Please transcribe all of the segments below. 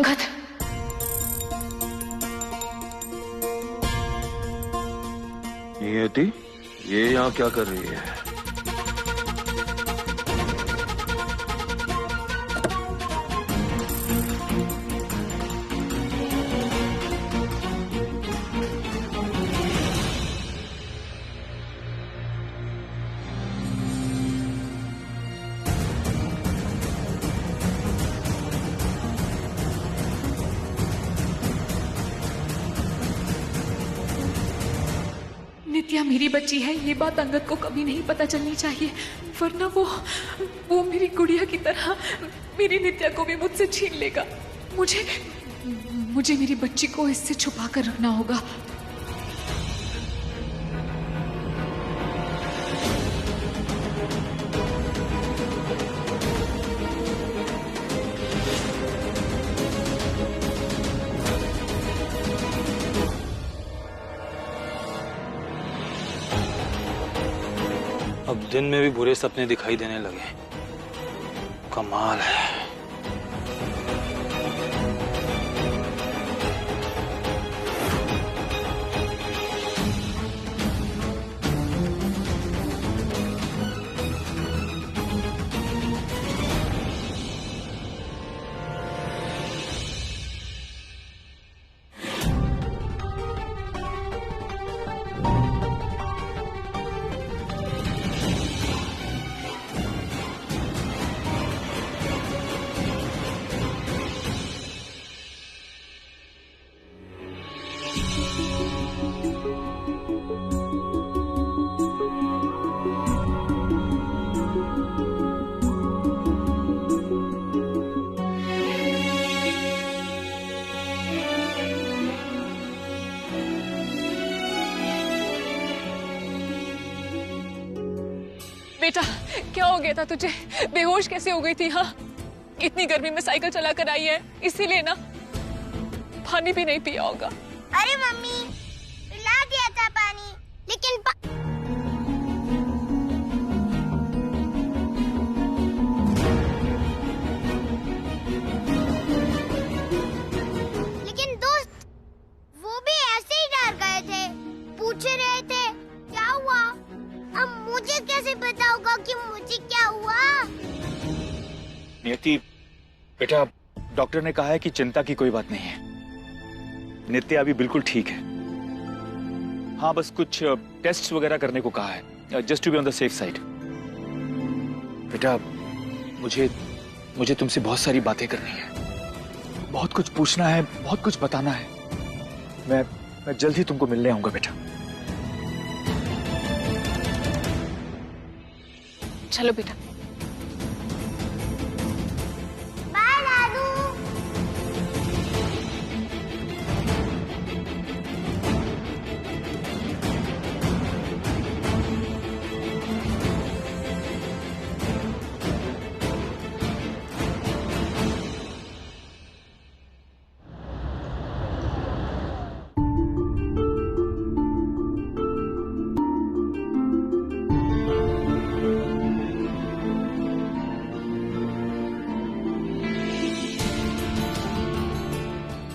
अंगद, नियति, ये यहाँ क्या कर रही है? नित्या मेरी बच्ची है, ये बात अंगद को कभी नहीं पता चलनी चाहिए, वरना वो मेरी गुड़िया की तरह मेरी नित्या को भी मुझसे छीन लेगा। मुझे मेरी बच्ची को इससे छुपा कर रखना होगा। अब दिन में भी बुरे सपने दिखाई देने लगे। कमाल है। बेटा, क्या हो गया था तुझे? बेहोश कैसे हो गई थी? हाँ, इतनी गर्मी में साइकिल चला कर आई है, इसीलिए ना पानी भी नहीं पिया होगा। अरे मम्मी, पिला दिया था पानी, लेकिन दोस्त, वो भी ऐसे ही डर गए थे, पूछ रहे थे क्या हुआ। अब मुझे कैसे पता होगा कि मुझे क्या हुआ? नियति, बेटा, डॉक्टर ने कहा है कि चिंता की कोई बात नहीं है। नित्या अभी बिल्कुल ठीक है। हाँ, बस कुछ टेस्ट वगैरह करने को कहा है, just to be on the safe side. बेटा, मुझे तुमसे बहुत सारी बातें करनी है, बहुत कुछ पूछना है, बहुत कुछ बताना है। मैं जल्द ही तुमको मिलने आऊंगा बेटा। चलो बेटा। बाय दादू।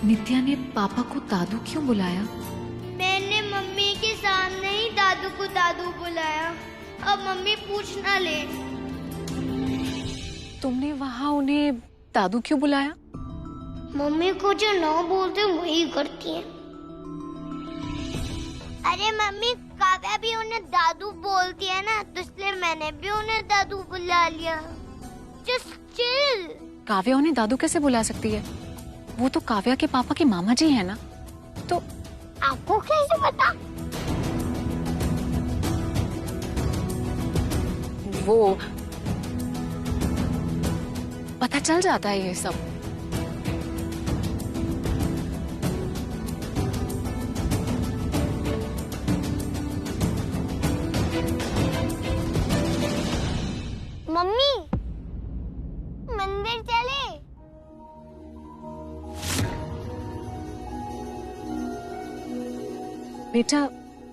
नित्या ने पापा को दादू क्यों बुलाया? मैंने मम्मी के सामने ही दादू को दादू बुलाया। अब मम्मी पूछ ना ले। तुमने वहाँ उन्हें दादू क्यों बुलाया? मम्मी को जो ना बोलते वही करती है। अरे मम्मी, काव्या भी उन्हें दादू बोलती है ना, तो इसलिए मैंने भी उन्हें दादू बुला लिया। Just chill. काव्या उन्हें दादू कैसे बुला सकती है? वो तो काव्या के पापा के मामा जी हैं ना। तो आपको कैसे पता? वो पता चल जाता है ये सब। मम्मी, मंदिर चले? बेटा,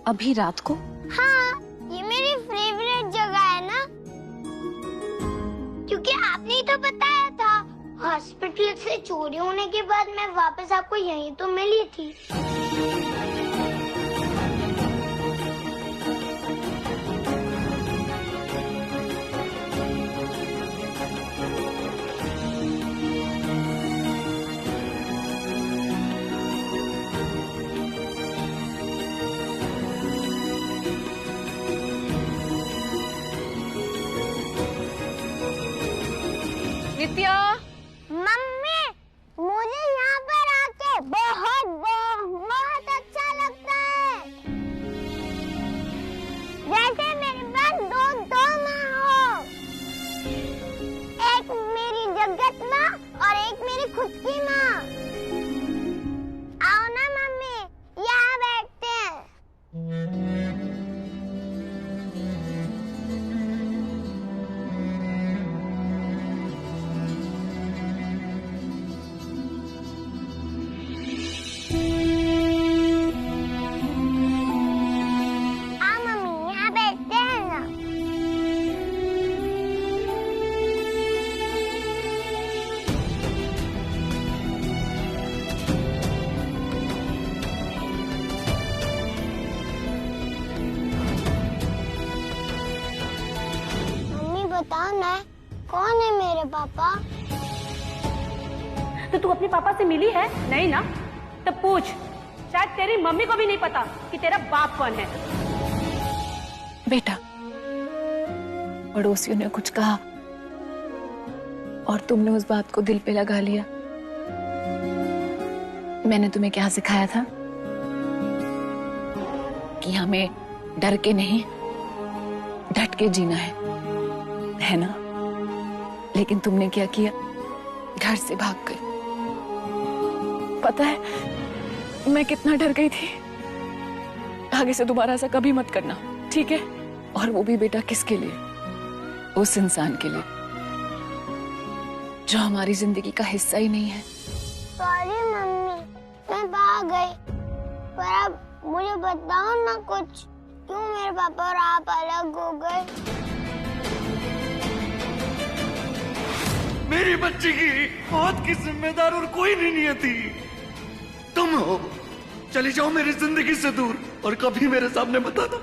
अभी रात को? हाँ, ये मेरी फेवरेट जगह है ना, क्योंकि आपने ही तो बताया था हॉस्पिटल से मुझसे चोरी होने के बाद मैं वापस आपको यहीं तो मिली थी। नित्या, मम्मी, मुझे यहाँ पर आके बहुत बहुत अच्छा लगता है। जैसे मेरे पास दो माँ हो, एक मेरी जगत माँ और एक मेरी खुद की माँ। आओ ना मम्मी, यहाँ बैठते हैं। बताओ ना, कौन है मेरे पापा? तो तू अपने पापा से मिली है? नहीं ना? तब पूछ, शायद तेरी मम्मी को भी नहीं पता कि तेरा बाप कौन है। बेटा, पड़ोसियों ने कुछ कहा और तुमने उस बात को दिल पे लगा लिया। मैंने तुम्हें क्या सिखाया था कि हमें डर के नहीं, डट के जीना है ना? लेकिन तुमने क्या किया? घर से भाग गई। पता है मैं कितना डर गई थी। आगे से दोबारा ऐसा कभी मत करना, ठीक है? और वो भी बेटा किसके लिए? उस इंसान के लिए जो हमारी जिंदगी का हिस्सा ही नहीं है। सॉरी मम्मी, मैं भाग गई। पर अब मुझे बताओ ना कुछ, क्यों मेरे पापा और आप अलग हो गए? मेरी बच्ची की मौत की जिम्मेदार और कोई नहीं थी, तुम हो। चली जाओ मेरी जिंदगी से दूर और कभी मेरे सामने मत आना।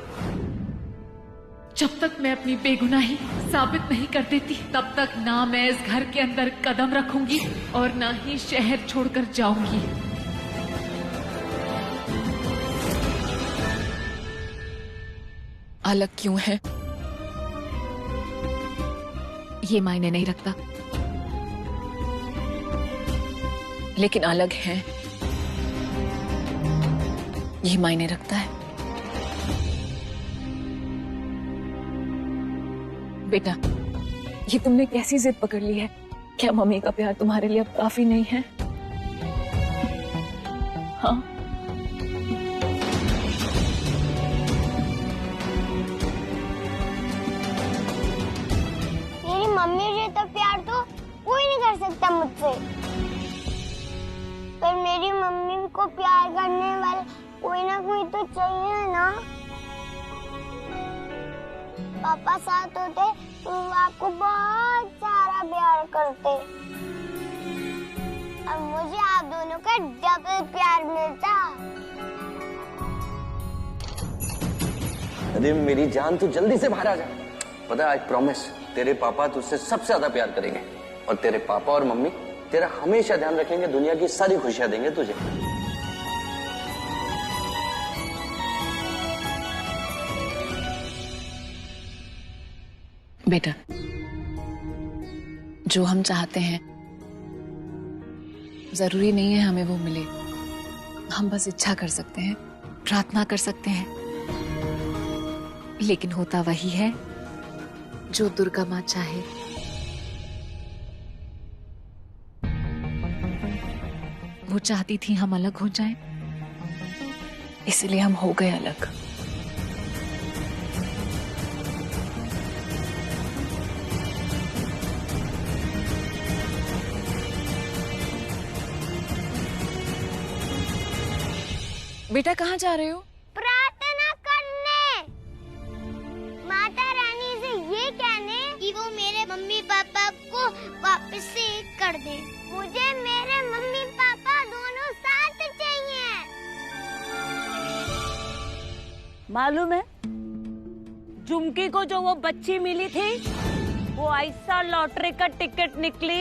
जब तक मैं अपनी बेगुनाही साबित नहीं कर देती, तब तक ना मैं इस घर के अंदर कदम रखूंगी और ना ही शहर छोड़कर जाऊंगी। अलग क्यों है ये मायने नहीं रखता, लेकिन अलग है ये मायने रखता है। बेटा, ये तुमने कैसी जिद पकड़ ली है? क्या मम्मी का प्यार तुम्हारे लिए अब काफी नहीं है? हाँ, मेरी मम्मी जैसा प्यार तो कोई नहीं कर सकता मुझसे। पर मेरी मम्मी को प्यार करने वाला कोई ना कोई तो चाहिए ना। पापा साथ होते तो वो आपको बहुत सारा प्यार करते। अब मुझे आप दोनों का डबल प्यार मिलता। अरे मेरी जान, तू जल्दी से बाहर आ जा। पता है, आई प्रॉमिस, तेरे पापा तुझसे सबसे ज्यादा प्यार करेंगे और तेरे पापा और मम्मी तेरा हमेशा ध्यान रखेंगे। दुनिया की सारी खुशियां देंगे तुझे। बेटा, जो हम चाहते हैं जरूरी नहीं है हमें वो मिले। हम बस इच्छा कर सकते हैं, प्रार्थना कर सकते हैं, लेकिन होता वही है जो दुर्गा माँ चाहे। वो चाहती थी हम अलग हो जाएं, इसलिए हम हो गए अलग। बेटा, कहाँ जा रहे हो? प्रार्थना करने, माता रानी से ये कहने कि वो मेरे मम्मी पापा को वापस से एक कर कर दे। मुझे मेरे मम्मी पापा दोनों साथ चाहिए। मालूम है झुमकी को जो वो बच्ची मिली थी वो ऐसा लॉटरी का टिकट निकली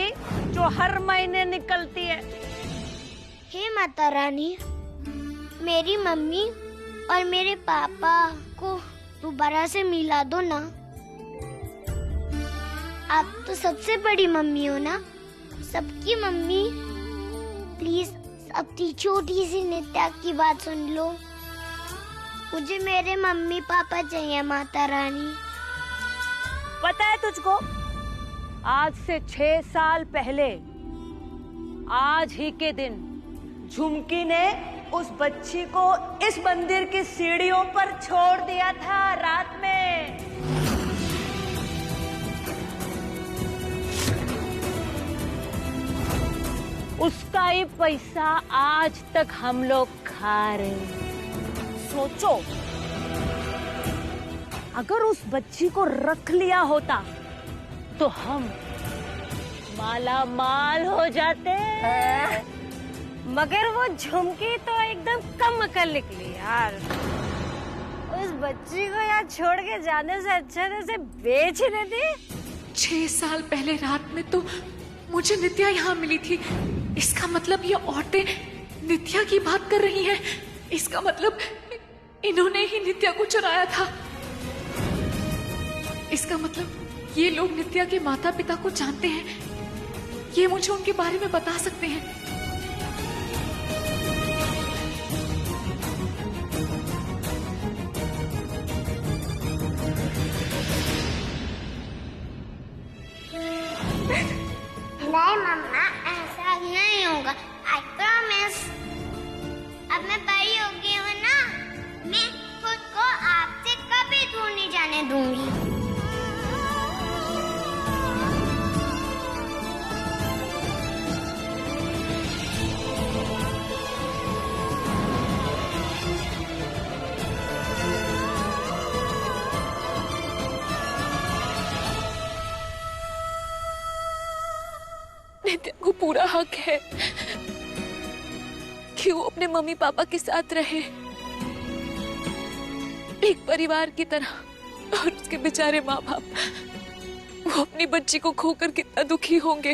जो हर महीने निकलती है। हे माता रानी, मेरी मम्मी और मेरे पापा को दोबारा से मिला दो ना। आप तो सबसे बड़ी मम्मी हो ना, सबकी मम्मी। प्लीज अपनी छोटी सी नित्या की बात सुन लो। मुझे मेरे मम्मी पापा चाहिए माता रानी। पता है तुझको, आज से 6 साल पहले आज ही के दिन झुमकी ने उस बच्ची को इस मंदिर की सीढ़ियों पर छोड़ दिया था रात में। उसका ही पैसा आज तक हम लोग खा रहे हैं। सोचो, अगर उस बच्ची को रख लिया होता तो हम माला माल हो जाते। मगर वो झुमकी तो एकदम कम अकल निकली यार। उस बच्ची को यहाँ छोड़ के जाने से अच्छा तो उसे बेच ही देती। 6 साल पहले रात में तो मुझे नित्या यहाँ मिली थी। इसका मतलब ये औरतें नित्या की बात कर रही हैं। इसका मतलब इन्होंने ही नित्या को चुराया था। इसका मतलब ये लोग नित्या के माता पिता को जानते हैं। ये मुझे उनके बारे में बता सकते हैं। नहीं मम्मा, ऐसा नहीं होगा। I promise. अब मैं बड़ी हो गई हूँ ना, मैं खुद को आपसे कभी दूर नहीं जाने दूंगी। नित्या को पूरा हक है कि वो अपने मम्मी पापा के साथ रहे, एक परिवार की तरह। और उसके बेचारे माँ बाप, वो अपनी बच्ची को खोकर कितना दुखी होंगे।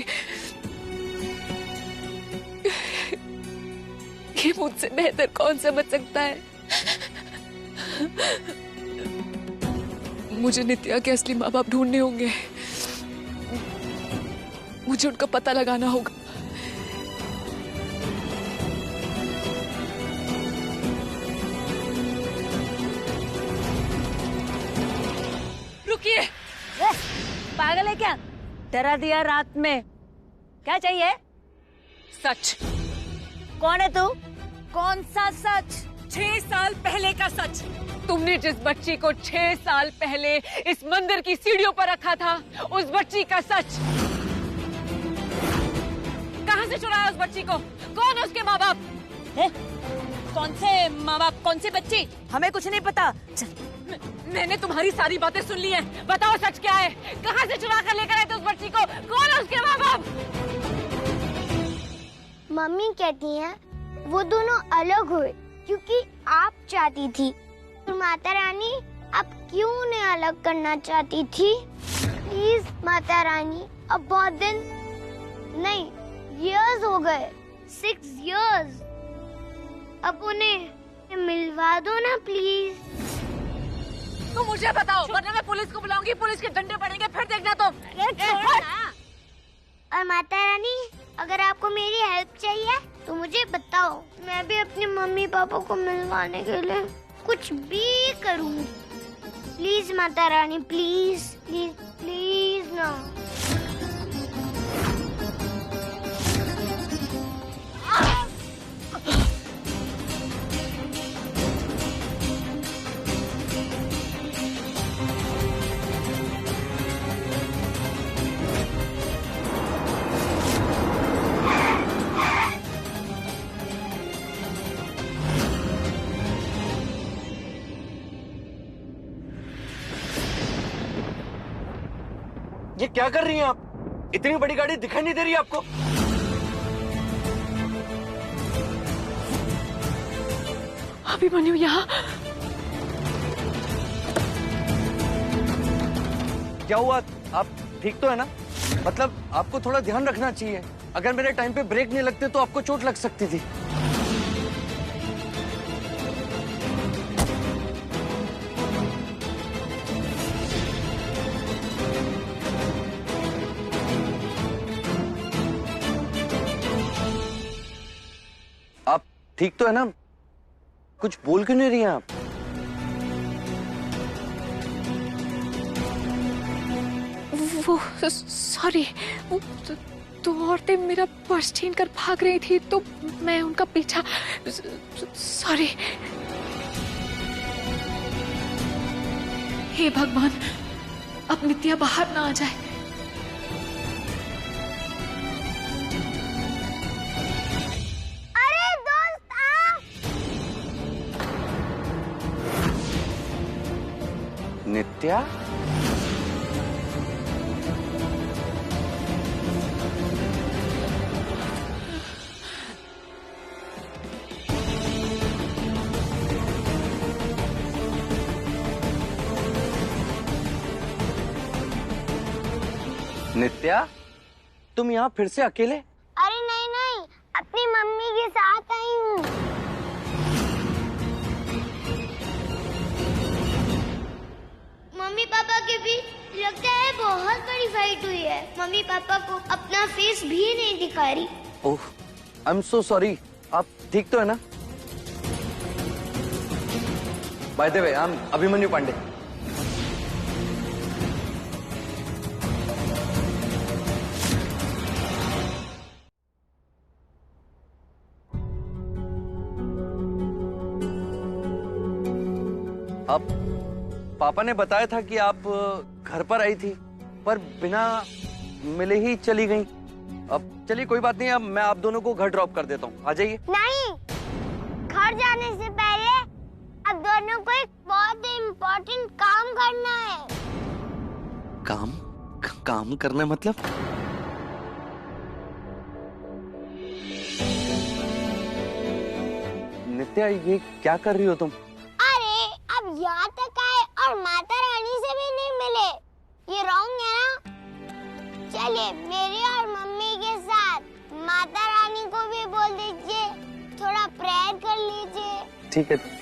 ये मुझसे बेहतर कौन समझ सकता है। मुझे नित्या के असली माँ बाप ढूंढने होंगे। मुझे उनका पता लगाना होगा। रुकिए, पागल है क्या? डरा दिया रात में। क्या चाहिए? सच। कौन है तू? कौन सा सच? 6 साल पहले का सच। तुमने जिस बच्ची को 6 साल पहले इस मंदिर की सीढ़ियों पर रखा था, उस बच्ची का सच। कहां से चुराया उस बच्ची को? कौन है उसके माँ बाप? कौन से माँ बाप, कौन सी बच्ची? हमें कुछ नहीं पता। मैंने तुम्हारी सारी बातें सुन ली हैं। बताओ सच क्या है? कहां से चुरा कर लेकर आए थे उस बच्ची को? कौन है उसके माँ बाप? मम्मी कहती हैं वो दोनों अलग हुए क्योंकि आप चाहती थी। और माता रानी, आप क्यों उन्हें अलग करना चाहती थी? प्लीज माता रानी, अब बहुत दिन नहीं, years हो गए, 6 years। अब उन्हें मिलवा दो ना प्लीज। तो मुझे बताओ, वरना मैं पुलिस को बुलाऊंगी। पुलिस के डंडे पड़ेंगे, फिर देखना तुम। और माता रानी, अगर आपको मेरी हेल्प चाहिए तो मुझे बताओ। मैं भी अपने मम्मी पापा को मिलवाने के लिए कुछ भी करूँगी। Please Mata Rani, please please please ना। ये क्या कर रही हैं आप? इतनी बड़ी गाड़ी दिखाई नहीं दे रही आपको? अभिमन्यु यहाँ? क्या हुआ? आप ठीक तो है ना? मतलब आपको थोड़ा ध्यान रखना चाहिए। अगर मेरे टाइम पे ब्रेक नहीं लगते तो आपको चोट लग सकती थी। आप ठीक तो है ना? कुछ बोल क्यों नहीं रही हैं आप? वो सॉरी, वो दो औरतें मेरा पर्स छीन कर भाग रही थी तो मैं उनका पीछा, सॉरी। हे भगवान, अब नित्या बाहर ना आ जाए। अरे दोस्त आ! नित्या? नित्या, तुम यहाँ फिर से अकेले? अरे नहीं नहीं, अपनी मम्मी के साथ आई हूँ। मम्मी पापा के बीच लगता है बहुत बड़ी फाइट हुई है। मम्मी पापा को अपना फेस भी नहीं दिखा रही। Oh, I am so sorry. आप ठीक तो है ना? By the way, I am Abhimanyu Pandey. अब पापा ने बताया था कि आप घर पर आई थी, पर बिना मिले ही चली गई। अब चलिए कोई बात नहीं, अब मैं आप दोनों को घर ड्रॉप कर देता हूँ, आ जाइए। नहीं, घर जाने से पहले अब दोनों को एक बहुत इम्पोर्टेंट काम करना है। काम करना है मतलब? नित्या, ये क्या कर रही हो तुम? अब यहाँ तक आए और माता रानी से भी नहीं मिले, ये रॉन्ग है ना? चलिए मेरी और मम्मी के साथ माता रानी को भी बोल दीजिए, थोड़ा प्रेयर कर लीजिए। ठीक है।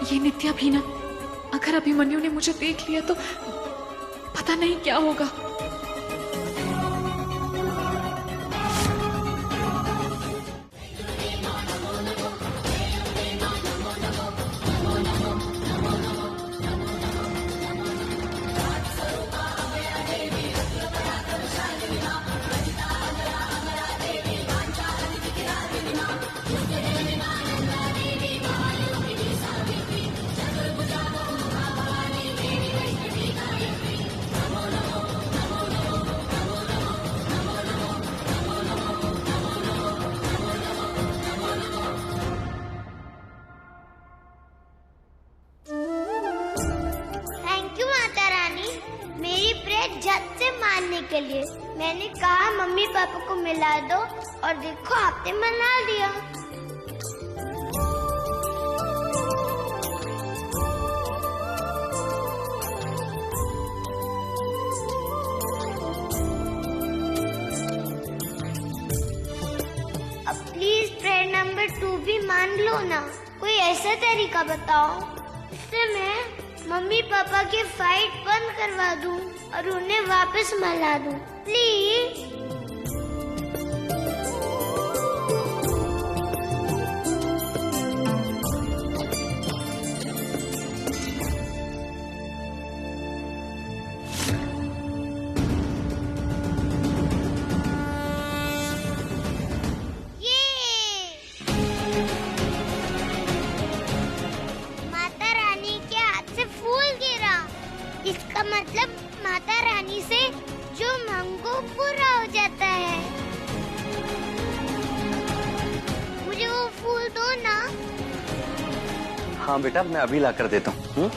ये नित्या भी ना, अगर अभिमन्यु ने मुझे देख लिया तो पता नहीं क्या होगा। झट से मारने के लिए मैंने कहा मम्मी पापा को मिला दो और देखो आपने मना दिया। अब प्लीज प्रेयर नंबर 2 भी मान लो ना। कोई ऐसा तरीका बताओ जिससे मैं मम्मी पापा की फाइट बंद करवा दूं और उन्हें वापस मिला दूं, प्लीज। इसका मतलब माता रानी से जो मांगो पूरा हो जाता है। मुझे वो फूल दो ना। हाँ बेटा, मैं अभी ला कर देता हूँ।